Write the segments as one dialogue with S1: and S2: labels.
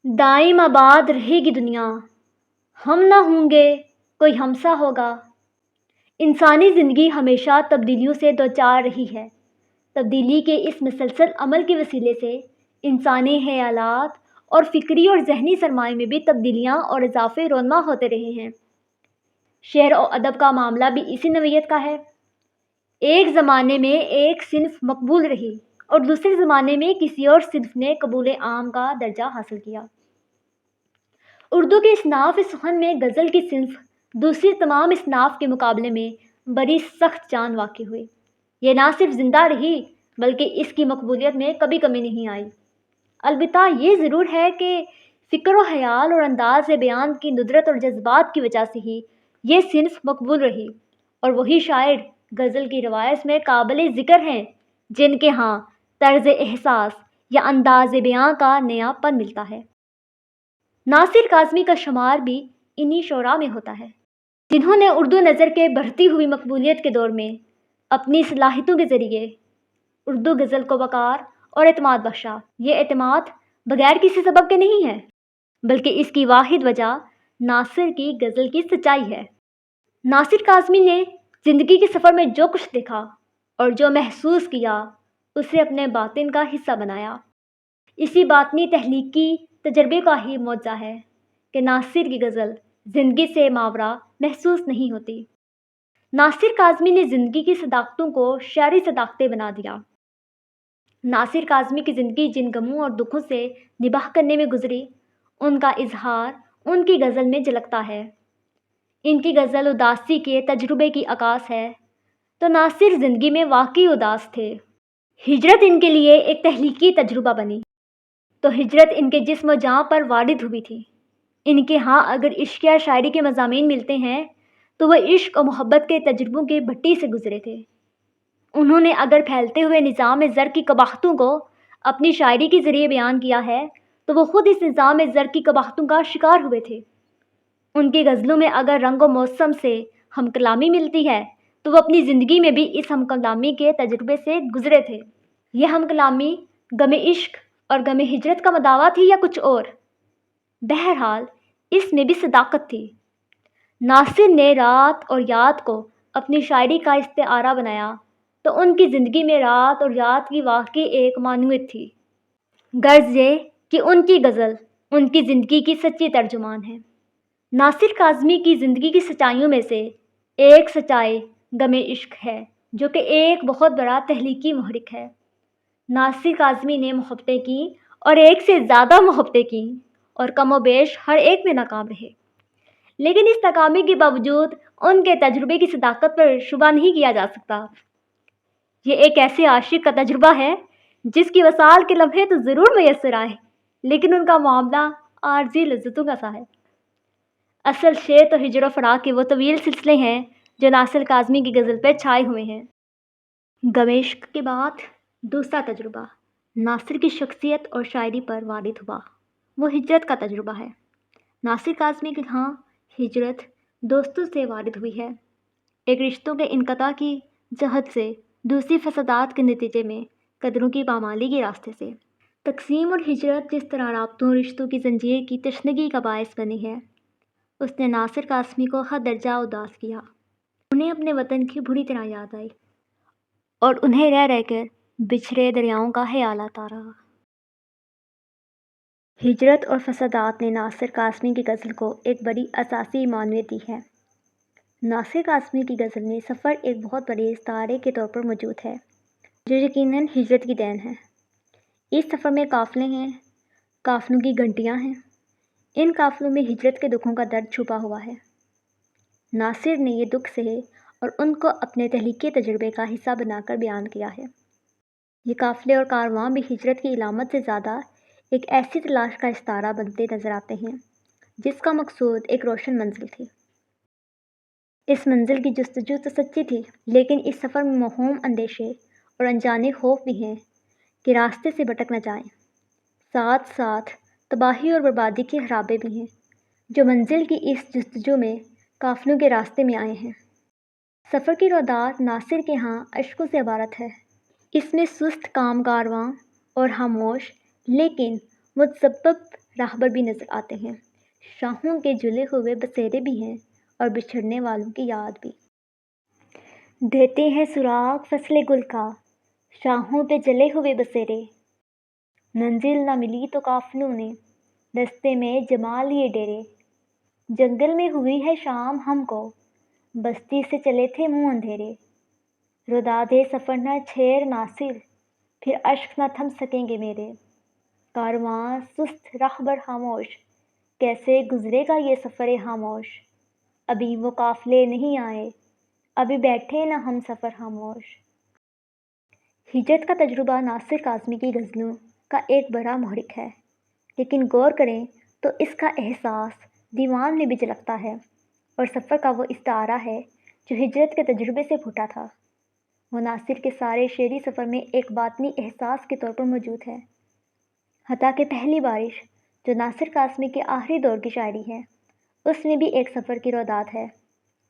S1: دائم آباد رہے گی دنیا، ہم نہ ہوں گے کوئی ہمسا ہوگا۔ انسانی زندگی ہمیشہ تبدیلیوں سے دوچار رہی ہے۔ تبدیلی کے اس مسلسل عمل کے وسیلے سے انسانی خیالات اور فکری اور ذہنی سرمایے میں بھی تبدیلیاں اور اضافے رونما ہوتے رہے ہیں۔ شعر و ادب کا معاملہ بھی اسی نوعیت کا ہے۔ ایک زمانے میں ایک صنف مقبول رہی اور دوسرے زمانے میں کسی اور صنف نے قبول عام کا درجہ حاصل کیا۔ اردو کے اصناف سخن میں غزل کی صنف دوسری تمام اصناف کے مقابلے میں بڑی سخت جان واقع ہوئی۔ یہ نہ صرف زندہ رہی بلکہ اس کی مقبولیت میں کبھی کمی نہیں آئی۔ البتہ یہ ضرور ہے کہ فکر و خیال اور انداز بیان کی ندرت اور جذبات کی وجہ سے ہی یہ صنف مقبول رہی، اور وہی شاعر غزل کی روایت میں قابل ذکر ہیں جن کے ہاں طرز احساس یا انداز بیان کا نیا پن ملتا ہے۔ ناصر کاظمی کا شمار بھی انہی شعراء میں ہوتا ہے جنہوں نے اردو نثر کے بڑھتی ہوئی مقبولیت کے دور میں اپنی صلاحیتوں کے ذریعے اردو غزل کو وقار اور اعتماد بخشا۔ یہ اعتماد بغیر کسی سبب کے نہیں ہے، بلکہ اس کی واحد وجہ ناصر کی غزل کی سچائی ہے۔ ناصر کاظمی نے زندگی کے سفر میں جو کچھ دیکھا اور جو محسوس کیا اسے اپنے باطن کا حصہ بنایا۔ اسی باطنی تخلیقی تجربے کا ہی معجزہ ہے کہ ناصر کی غزل زندگی سے ماورا محسوس نہیں ہوتی۔ ناصر کاظمی نے زندگی کی صداقتوں کو شعری صداقتیں بنا دیا۔ ناصر کاظمی کی زندگی جن غموں اور دکھوں سے نباہ کرنے میں گزری، ان کا اظہار ان کی غزل میں جھلکتا ہے۔ ان کی غزل اداسی کے تجربے کی عکاس ہے، تو ناصر زندگی میں واقعی اداس تھے۔ ہجرت ان کے لیے ایک تخلیقی تجربہ بنی، تو ہجرت ان کے جسم و جاں پر وارد ہوئی تھی۔ ان کے ہاں اگر عشق یا شاعری کے مضامین ملتے ہیں تو وہ عشق و محبت کے تجربوں کے بھٹی سے گزرے تھے۔ انہوں نے اگر پھیلتے ہوئے نظام زر کی قباحتوں کو اپنی شاعری کے ذریعے بیان کیا ہے تو وہ خود اس نظام زر کی قباحتوں کا شکار ہوئے تھے۔ ان کی غزلوں میں اگر رنگ و موسم سے ہم کلامی ملتی ہے تو وہ اپنی زندگی میں بھی اس ہم کلامی کے تجربے سے گزرے تھے۔ یہ ہم کلامی غم عشق اور غم ہجرت کا مداوا تھی یا کچھ اور؟ بہرحال اس میں بھی صداقت تھی۔ ناصر نے رات اور یاد کو اپنی شاعری کا استعارہ بنایا تو ان کی زندگی میں رات اور یاد کی واقعی ایک معنویت تھی۔ غرض یہ کہ ان کی غزل ان کی زندگی کی سچی ترجمان ہے۔ ناصر کاظمی کی زندگی کی سچائیوں میں سے ایک سچائی غم عشق ہے جو کہ ایک بہت بڑا تخلیقی محرک ہے۔ ناصر کاظمی نے محبتیں کیں اور ایک سے زیادہ محبتیں کیں اور کم و بیش ہر ایک میں ناکام رہے، لیکن اس ناکامی کے باوجود ان کے تجربے کی صداقت پر شبہ نہیں کیا جا سکتا۔ یہ ایک ایسے عاشق کا تجربہ ہے جس کی وصال کے لمحے تو ضرور میسر آئے، لیکن ان کا معاملہ عارضی لذتوں کا سا ہے۔ اصل شعر تو ہجر و فراق کے وہ طویل سلسلے ہیں جو ناصر کاظمی کی غزل پہ چھائے ہوئے ہیں۔ غم عشق کے بعد دوسرا تجربہ ناصر کی شخصیت اور شاعری پر وارد ہوا، وہ ہجرت کا تجربہ ہے۔ ناصر کاظمی کے ہاں ہجرت دوستوں سے وارد ہوئی ہے، ایک رشتوں کے انقطاع کی جہت سے، دوسری فسادات کے نتیجے میں قدروں کی پامالی کے راستے سے۔ تقسیم اور ہجرت جس طرح رابطوں اور رشتوں کی زنجیر کی تشنگی کا باعث بنی ہے، اس نے ناصر کاظمی کو حد درجہ اداس کیا۔ انہیں اپنے وطن کی بری طرح یاد آئی اور انہیں رہ رہ کر بچھڑے دریاؤں کا خیال آتا رہا۔ ہجرت اور فسادات نے ناصر کاظمی کی غزل کو ایک بڑی اساسی معنویت دی ہے۔ ناصر کاظمی کی غزل میں سفر ایک بہت بڑے استعارے کے طور پر موجود ہے جو یقیناً ہجرت کی دین ہے۔ اس سفر میں قافلے ہیں، قافلوں کی گھنٹیاں ہیں، ان قافلوں میں ہجرت کے دکھوں کا درد چھپا ہوا ہے۔ ناصر نے یہ دکھ سہے اور ان کو اپنے تخلیقی تجربے کا حصہ بنا کر بیان کیا ہے۔ یہ قافلے اور کارواں بھی ہجرت کی علامت سے زیادہ ایک ایسی تلاش کا استعارہ بنتے نظر آتے ہیں جس کا مقصود ایک روشن منزل تھی۔ اس منزل کی جستجو تو سچی تھی، لیکن اس سفر میں موہوم اندیشے اور انجانے خوف بھی ہیں کہ راستے سے بھٹک نہ جائیں۔ ساتھ ساتھ تباہی اور بربادی کے خرابے بھی ہیں جو منزل کی اس جستجو میں قافلوں کے راستے میں آئے ہیں۔ سفر کی رودات ناصر کے ہاں اشکوں سے عبارت ہے۔ اس میں سست کام کارواں اور خاموش لیکن متسبب راہبر بھی نظر آتے ہیں، شاہوں کے جلے ہوئے بسیرے بھی ہیں اور بچھڑنے والوں کی یاد بھی۔ دیتے ہیں سراغ فصل گل کا، شاہوں پہ جلے ہوئے بسیرے، منزل نہ ملی تو قافلوں نے رستے میں جما لیے ڈیرے۔ جنگل میں ہوئی ہے شام ہم کو، بستی سے چلے تھے منہ اندھیرے۔ رودادے سفر نہ چھیڑ ناصر، پھر اشک نہ تھم سکیں گے میرے۔ کارواں سست راہبر خاموش، کیسے گزرے گا یہ سفر خاموش۔ ابھی وہ قافلے نہیں آئے، ابھی بیٹھے نہ ہم سفر خاموش۔ ہجرت کا تجربہ ناصر کاظمی کی غزلوں کا ایک بڑا محرک ہے، لیکن غور کریں تو اس کا احساس دیوان میں بھی جھلکتا ہے، اور سفر کا وہ استعارہ ہے جو ہجرت کے تجربے سے پھوٹا تھا۔ وہ ناصر کے سارے شعری سفر میں ایک باطنی احساس کے طور پر موجود ہے۔ حتیٰ کہ پہلی بارش جو ناصر کاظمی کے آخری دور کی شاعری ہے، اس میں بھی ایک سفر کی روداد ہے،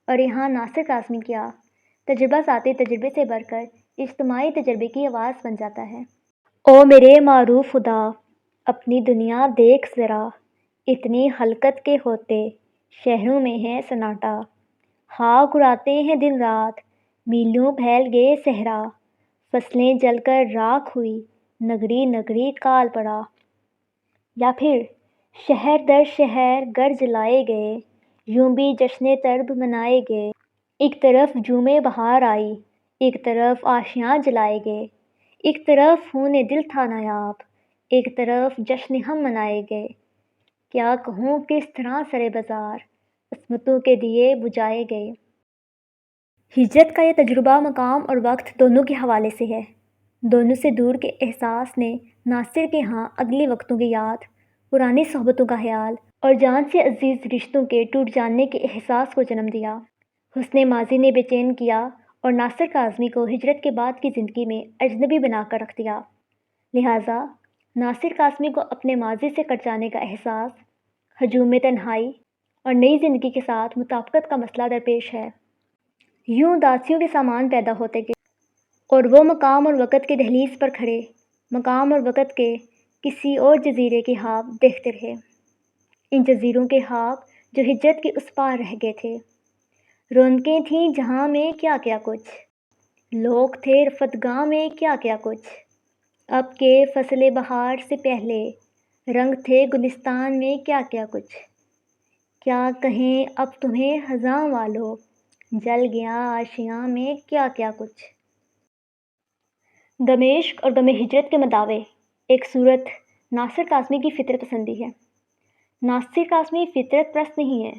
S1: اور یہاں ناصر کاظمی کیا تجربہ ذاتی تجربے سے بڑھ کر اجتماعی تجربے کی آواز بن جاتا ہے۔ او میرے معروف خدا، اپنی دنیا دیکھ ذرا، اتنی خلقت کے ہوتے شہروں میں ہے سناٹا۔ خاک اڑاتے ہیں دن رات، میلوں پھیل گئے صحرا، فصلیں جل کر راکھ ہوئی، نگری نگری کال پڑا۔ یا پھر شہر در شہر گر جلائے گئے، یوں بھی جشن طرب منائے گئے۔ ایک طرف جوم بہار آئی، ایک طرف آشیاں جلائے گئے، ایک طرف خون دل تھا نایاب، ایک طرف جشن ہم منائے گئے۔ کیا کہوں کس طرح سرے بازار، عصمتوں کے دیے بجھائے گئے۔ ہجرت کا یہ تجربہ مقام اور وقت دونوں کے حوالے سے ہے۔ دونوں سے دور کے احساس نے ناصر کے ہاں اگلے وقتوں کی یاد، پرانی صحبتوں کا خیال اور جان سے عزیز رشتوں کے ٹوٹ جانے کے احساس کو جنم دیا۔ حسن ماضی نے بے چین کیا اور ناصر کاظمی کو ہجرت کے بعد کی زندگی میں اجنبی بنا کر رکھ دیا۔ لہٰذا ناصر کاظمی کو اپنے ماضی سے کٹ جانے کا احساس، ہجوم تنہائی اور نئی زندگی کے ساتھ مطابقت کا مسئلہ درپیش ہے۔ یوں اداسیوں کے سامان پیدا ہوتے گئے، اور وہ مقام اور وقت کے دہلیز پر کھڑے مقام اور وقت کے کسی اور جزیرے کے خواب دیکھتے رہے۔ ان جزیروں کے خواب جو ہجرت کے اس پار رہ گئے تھے۔ رونقیں تھیں جہاں میں کیا کیا کچھ، لوگ تھے رفتگاں میں کیا کیا کچھ۔ اب کے فصل بہار سے پہلے رنگ تھے گلستان میں کیا کیا کچھ۔ کیا کہیں اب تمہیں خزاں والو، جل گیا آشیاں میں کیا کیا کچھ۔ غم عشق اور غم ہجرت کے مداوع ایک صورت ناصر کاظمی کی فطرت پسندی ہے۔ ناصر کاظمی فطرت پرست نہیں ہے،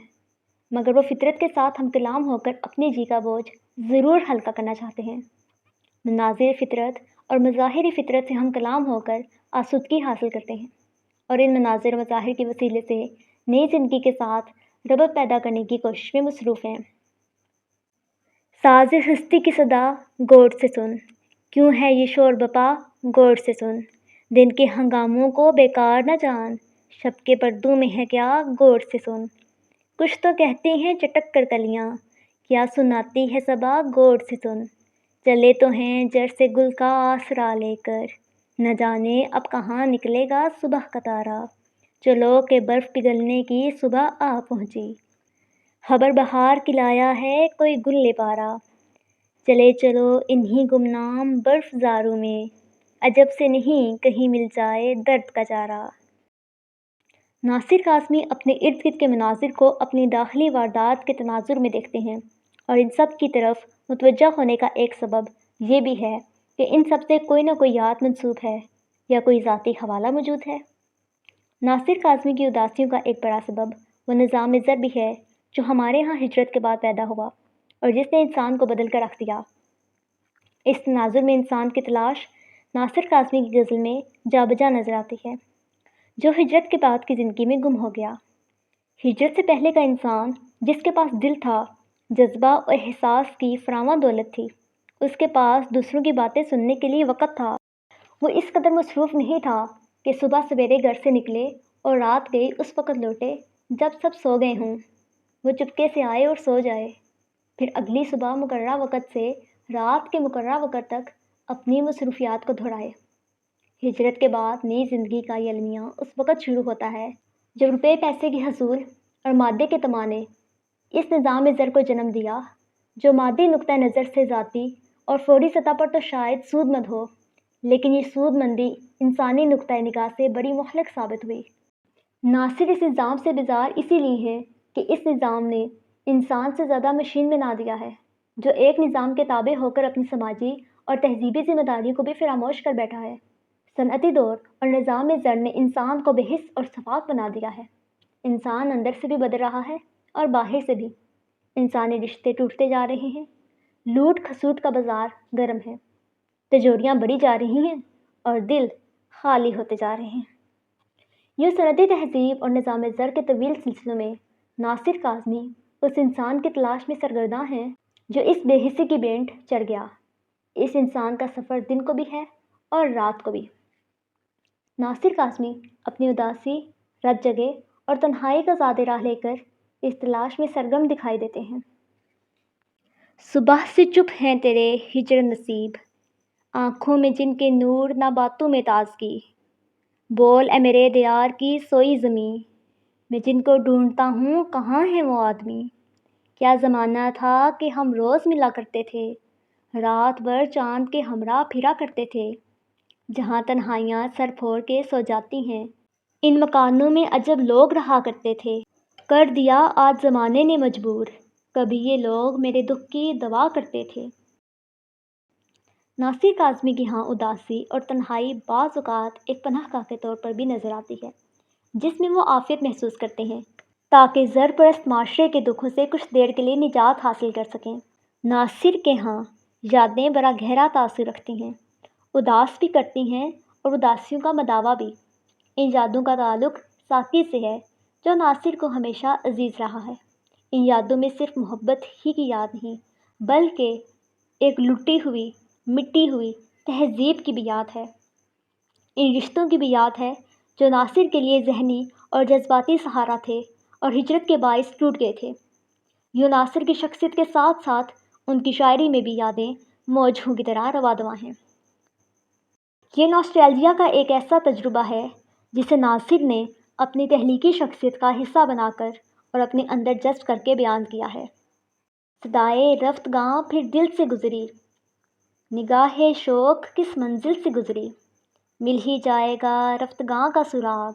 S1: مگر وہ فطرت کے ساتھ ہم کلام ہو کر اپنے جی کا بوجھ ضرور ہلکا کرنا چاہتے ہیں۔ مناظر فطرت اور مظاہر فطرت سے ہم کلام ہو کر آسودگی حاصل کرتے ہیں، اور ان مناظر و مظاہر کے وسیلے سے نئی زندگی کے ساتھ ربط پیدا کرنے کی کوشش میں مصروف ہیں۔ ساز ہستی کی صدا غور سے سن، کیوں ہے یہ شور بپا غور سے سن۔ دن کے ہنگاموں کو بیکار نہ جان، شب کے پردوں میں ہے کیا غور سے سن۔ کچھ تو کہتے ہیں چٹک کر کلیاں، کیا سناتی ہے صبا غور سے سن۔ چلے تو ہیں جڑ سے گل کا آسرا لے کر، نہ جانے اب کہاں نکلے گا صبح کا تارا۔ چلو کہ برف پگھلنے کی صبح آ پہنچی، خبر بہار کی لایا ہے کوئی گل لے پارا۔ چلے چلو انہی گمنام برف زاروں میں، عجب سے نہیں کہیں مل جائے درد کا چارہ۔ ناصر کاظمی اپنے ارد گرد کے مناظر کو اپنی داخلی واردات کے تناظر میں دیکھتے ہیں، اور ان سب کی طرف متوجہ ہونے کا ایک سبب یہ بھی ہے کہ ان سب سے کوئی نہ کوئی یاد منسوب ہے یا کوئی ذاتی حوالہ موجود ہے۔ ناصر کاظمی کی اداسیوں کا ایک بڑا سبب وہ نظام ضرب بھی ہے جو ہمارے ہاں ہجرت کے بعد پیدا ہوا اور جس نے انسان کو بدل کر رکھ دیا۔ اس تناظر میں انسان کی تلاش ناصر کاظمی کی غزل میں جا بجا نظر آتی ہے، جو ہجرت کے بعد کی زندگی میں گم ہو گیا۔ ہجرت سے پہلے کا انسان جس کے پاس دل تھا، جذبہ اور احساس کی فراواں دولت تھی، اس کے پاس دوسروں کی باتیں سننے کے لیے وقت تھا۔ وہ اس قدر مصروف نہیں تھا کہ صبح سویرے گھر سے نکلے اور رات گئی اس وقت لوٹے جب سب سو گئے ہوں۔ وہ چپکے سے آئے اور سو جائے، پھر اگلی صبح مقررہ وقت سے رات کے مقررہ وقت تک اپنی مصروفیات کو دہرائے۔ ہجرت کے بعد نئی زندگی کا یہ المیہ اس وقت شروع ہوتا ہے جب روپے پیسے کے حصول اور مادے کے تمانے اس نظام زر کو جنم دیا جو مادی نقطہ نظر سے ذاتی اور فوری سطح پر تو شاید سود مند ہو، لیکن یہ سود مندی انسانی نقطۂ نگاہ سے بڑی مہلک ثابت ہوئی۔ ناصر اس نظام سے بیزار اسی لیے ہے کہ اس نظام نے انسان سے زیادہ مشین بنا دیا ہے، جو ایک نظام کے تابع ہو کر اپنی سماجی اور تہذیبی ذمہ داریوں کو بھی فراموش کر بیٹھا ہے۔ صنعتی دور اور نظام زر نے انسان کو بے حس اور شفاف بنا دیا ہے۔ انسان اندر سے بھی بدل رہا ہے اور باہر سے بھی۔ انسانی رشتے ٹوٹتے جا رہے ہیں، لوٹ کھسوٹ کا بازار گرم ہے، تجوریاں بڑھی جا رہی ہیں اور دل خالی ہوتے جا رہے ہیں۔ یہ صنعتی تہذیب اور نظام زر کے طویل سلسلوں میں ناصر کاظمی اس انسان کی تلاش میں سرگرداں ہیں جو اس بے حسی کی بینٹ چڑھ گیا۔ اس انسان کا سفر دن کو بھی ہے اور رات کو بھی۔ ناصر کاظمی اپنی اداسی، رت جگہ اور تنہائی کا زاد راہ لے کر اس تلاش میں سرگرم دکھائی دیتے ہیں۔ صبح سے چپ ہیں تیرے ہجر نصیب، آنکھوں میں جن کے نور نہ باتوں میں تازگی، بول اے میرے دیار کی سوئی زمیں، میں جن کو ڈھونڈتا ہوں کہاں ہے وہ آدمی۔ کیا زمانہ تھا کہ ہم روز ملا کرتے تھے، رات بھر چاند کے ہمراہ پھرا کرتے تھے، جہاں تنہائیاں سر پھوڑ کے سو جاتی ہیں ان مکانوں میں عجب لوگ رہا کرتے تھے۔ کر دیا آج زمانے نے مجبور، کبھی یہ لوگ میرے دکھ کی دوا کرتے تھے۔ ناصر کاظمی کی ہاں اداسی اور تنہائی بعض اوقات ایک پناہ گاہ کے طور پر بھی نظر آتی ہے، جس میں وہ عافیت محسوس کرتے ہیں تاکہ زر پرست معاشرے کے دکھوں سے کچھ دیر کے لیے نجات حاصل کر سکیں۔ ناصر کے ہاں یادیں بڑا گہرا تاثر رکھتی ہیں، اداس بھی کرتی ہیں اور اداسیوں کا مداوا بھی۔ ان یادوں کا تعلق ساقی سے ہے جو ناصر کو ہمیشہ عزیز رہا ہے۔ ان یادوں میں صرف محبت ہی کی یاد نہیں بلکہ ایک لٹی ہوئی مٹی ہوئی تہذیب کی بھی یاد ہے۔ ان رشتوں کی بھی یاد ہے جو ناصر کے لیے ذہنی اور جذباتی سہارا تھے اور ہجرت کے باعث ٹوٹ گئے تھے۔ یوں ناصر کی شخصیت کے ساتھ ساتھ ان کی شاعری میں بھی یادیں موجوں کی طرح رواں دواں ہیں۔ یہ نوسٹیلجیا کا ایک ایسا تجربہ ہے جسے ناصر نے اپنی تخلیقی شخصیت کا حصہ بنا کر اور اپنے اندر جذب کر کے بیان کیا ہے۔ صدائے رفتگاں پھر دل سے گزری، نگاہ شوق کس منزل سے گزری، مل ہی جائے گا رفتگاں کا سراغ،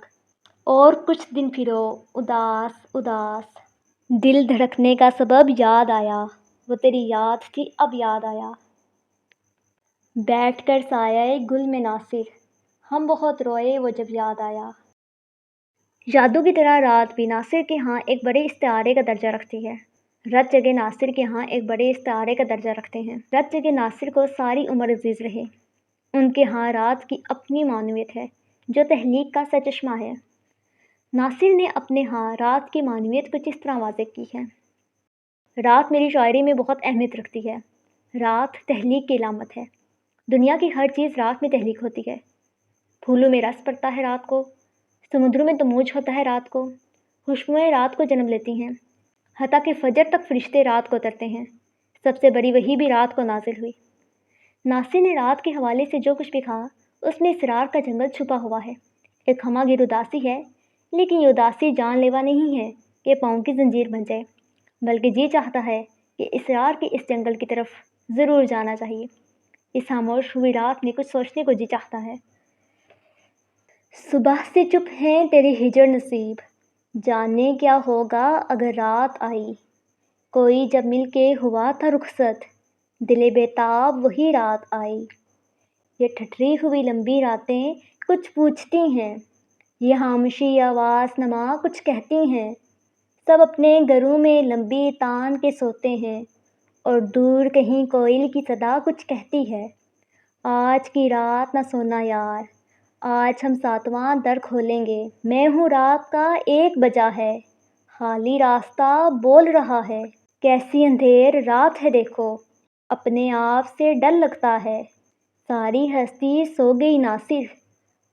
S1: اور کچھ دن پھرو اداس اداس، دل دھڑکنے کا سبب یاد آیا، وہ تیری یاد تھی اب یاد آیا، بیٹھ کر سایہ گل میں ناصر، ہم بہت روئے وہ جب یاد آیا۔ یادوں کی طرح رات بھی ناصر کے ہاں ایک بڑے استعارے کا درجہ رکھتی ہے۔ رت جگہ ناصر کے ہاں ایک بڑے استعارے کا درجہ رکھتے ہیں۔ رت جگہ ناصر کو ساری عمر عزیز رہے۔ ان کے ہاں رات کی اپنی معنویت ہے جو تخلیق کا سرچشمہ ہے۔ ناصر نے اپنے ہاں رات کی معنویت کچھ اس طرح واضح کی ہے۔ رات میری شاعری میں بہت اہمیت رکھتی ہے۔ رات تخلیق کی علامت ہے۔ دنیا کی ہر چیز رات میں تخلیق ہوتی ہے۔ پھولوں میں رس پڑتا ہے رات کو، سمندروں میں تموج ہوتا ہے رات کو، خوشبوئیں رات کو جنم لیتی ہیں، حتیٰ کہ فجر تک فرشتے رات کو اترتے ہیں، سب سے بڑی وحی بھی رات کو نازل ہوئی۔ ناصر نے رات کے حوالے سے جو کچھ بھی کہا اس میں اسرار کا جنگل چھپا ہوا ہے، ایک ہمہ گیر اداسی ہے، لیکن یہ اداسی جان لیوا نہیں ہے کہ پاؤں کی زنجیر بن جائے، بلکہ جی چاہتا ہے کہ اسرار کے اس جنگل کی طرف ضرور جانا چاہیے۔ اس خاموش ہوئی رات میں کچھ سوچنے کو جی چاہتا ہے۔ صبح سے چپ ہیں تیری ہجر نصیب، جانے کیا ہوگا اگر رات آئی، کوئی جب مل کے ہوا تھا رخصت، دل بیتاب وہی رات آئی۔ یہ ٹھٹری ہوئی لمبی راتیں کچھ پوچھتی ہیں، یہ خاموشی آواز نما کچھ کہتی ہیں، سب اپنے گھروں میں لمبی تان کے سوتے ہیں، اور دور کہیں کوئل کی صدا کچھ کہتی ہے، آج کی رات نہ سونا یار، آج ہم ساتواں در کھولیں گے، میں ہوں رات کا 1 بجا ہے، خالی راستہ بول رہا ہے، کیسی اندھیر رات ہے دیکھو، اپنے آپ سے ڈر لگتا ہے، ساری ہستی سو گئی ناصر،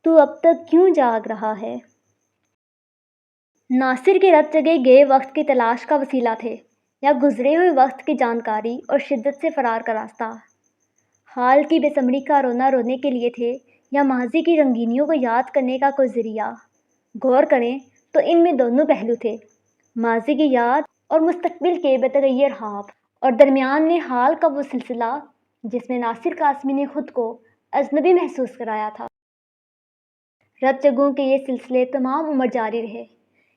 S1: تو اب تک کیوں جاگ رہا ہے۔ ناصر کے رت جگے گئے وقت کی تلاش کا وسیلہ تھے یا گزرے ہوئے وقت کی جانکاری اور شدت سے فرار کا راستہ۔ حال کی بے ثمری کا رونا رونے کے لیے تھے یا ماضی کی رنگینیوں کو یاد کرنے کا کوئی ذریعہ؟ غور کریں تو ان میں دونوں پہلو تھے، ماضی کی یاد اور مستقبل کے بتغیر خواب، اور درمیان میں حال کا وہ سلسلہ جس میں ناصر قاسمی نے خود کو اجنبی محسوس کرایا تھا۔ رت جگوں کے یہ سلسلے تمام عمر جاری رہے،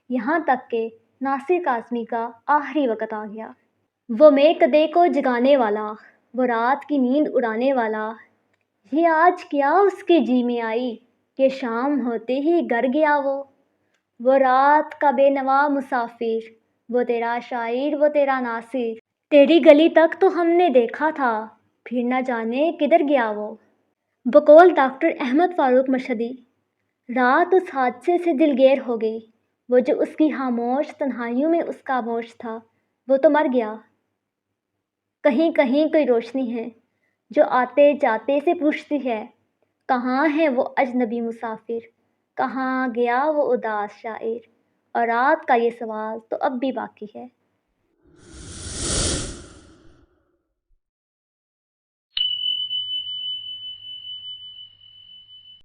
S1: یہاں تک کہ ناصر قاسمی کا آخری وقت آ گیا۔ وہ میں کدے کو جگانے والا، وہ رات کی نیند اڑانے والا، یہ آج کیا اس کے جی میں آئی کہ شام ہوتے ہی گھر گیا وہ رات کا بے نوا مسافر، وہ تیرا شاعر، وہ تیرا ناصر، تیری گلی تک تو ہم نے دیکھا تھا، پھر نہ جانے کدھر گیا وہ۔ بقول ڈاکٹر احمد فاروق مشہدی، رات اس حادثے سے دلگیر ہو گئی، وہ جو اس کی خاموش تنہائیوں میں اس کا خاموش تھا، وہ تو مر گیا۔ کہیں کہیں کوئی روشنی ہے جو آتے جاتے سے پوچھتی ہے، کہاں ہے وہ اجنبی مسافر، کہاں گیا وہ اداس شاعر، اور رات کا یہ سوال تو اب بھی باقی ہے۔